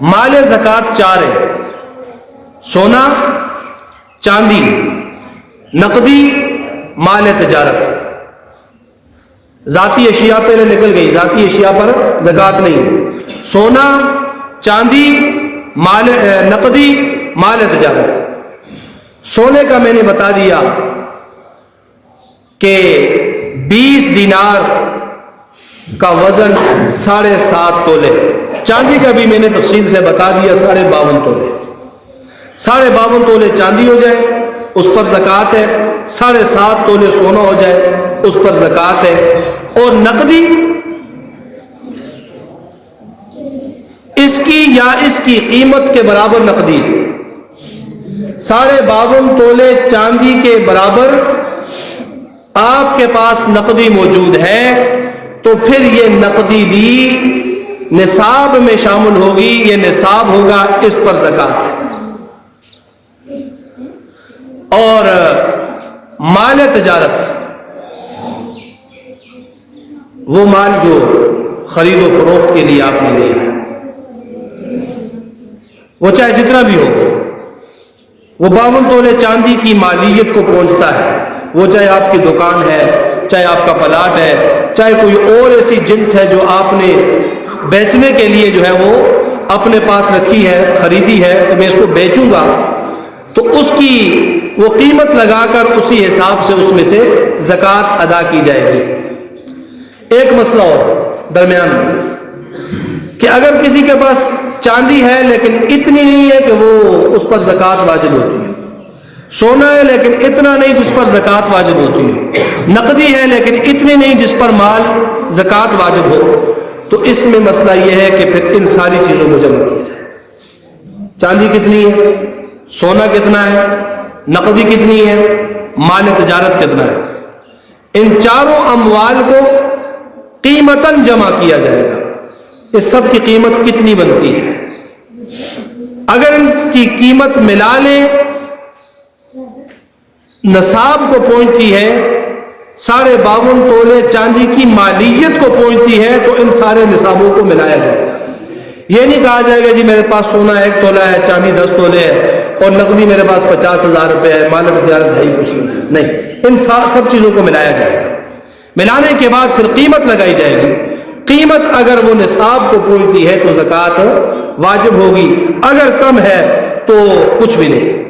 مال زکوٰۃ چار ہے: سونا، چاندی، نقدی، مال تجارت۔ ذاتی اشیاء پہلے نکل گئی، ذاتی اشیاء پر زکوٰۃ نہیں ہے۔ سونا، چاندی، مال نقدی، مال تجارت۔ سونے کا میں نے بتا دیا کہ 20 دینار کا وزن 7.5 تولے۔ چاندی کا بھی میں نے تفصیل سے بتا دیا 52.5 تولے۔ 52.5 تولے چاندی ہو جائے اس پر زکوٰۃ ہے، 7.5 تولے سونا ہو جائے اس پر زکوٰۃ ہے۔ اور نقدی اس کی یا اس کی قیمت کے برابر نقدی ہے۔ 52.5 تولے چاندی کے برابر آپ کے پاس نقدی موجود ہے تو پھر یہ نقدی بھی نصاب میں شامل ہوگی، یہ نصاب ہوگا، اس پر زکوٰۃ ہے۔ اور مال تجارت وہ مال جو خرید و فروخت کے لیے آپ نے لیا ہے، وہ چاہے جتنا بھی ہو، وہ 52 تولے چاندی کی مالیت کو پہنچتا ہے۔ وہ چاہے آپ کی دکان ہے، چاہے آپ کا پلاٹ ہے، چاہے کوئی اور ایسی جنس ہے جو آپ نے بیچنے کے لیے جو ہے وہ اپنے پاس رکھی ہے، خریدی ہے، تو میں اس کو بیچوں گا تو اس کی وہ قیمت لگا کر اسی حساب سے اس میں سے زکوٰۃ ادا کی جائے گی۔ ایک مسئلہ اور درمیان میں کہ اگر کسی کے پاس چاندی ہے لیکن اتنی نہیں ہے کہ وہ اس پر زکوٰۃ واجب ہوتی ہے، سونا ہے لیکن اتنا نہیں جس پر زکوٰۃ واجب ہوتی ہے، نقدی ہے لیکن اتنی نہیں جس پر مال زکوٰۃ واجب ہو، تو اس میں مسئلہ یہ ہے کہ پھر ان ساری چیزوں کو جمع کیا جائے۔ چاندی کتنی ہے، سونا کتنا ہے، نقدی کتنی ہے، مال تجارت کتنا ہے، ان چاروں اموال کو قیمتاً جمع کیا جائے گا۔ اس سب کی قیمت کتنی بنتی ہے؟ اگر ان کی قیمت ملا لیں نصاب کو پہنچتی ہے، 52.5 تولے چاندی کی مالیت کو پہنچتی ہے، تو ان سارے نصابوں کو ملایا جائے گا۔ یہ نہیں کہا جائے گا جی میرے پاس سونا 1 تولہ ہے، چاندی 10 تولے ہے اور نقدی میرے پاس 50,000 روپے ہے، مال تجارت ہے ہی کچھ نہیں۔ ان سب چیزوں کو ملایا جائے گا۔ ملانے کے بعد پھر قیمت لگائی جائے گی۔ قیمت اگر وہ نصاب کو پہنچتی ہے تو زکوٰۃ واجب ہوگی، اگر کم ہے تو کچھ بھی نہیں۔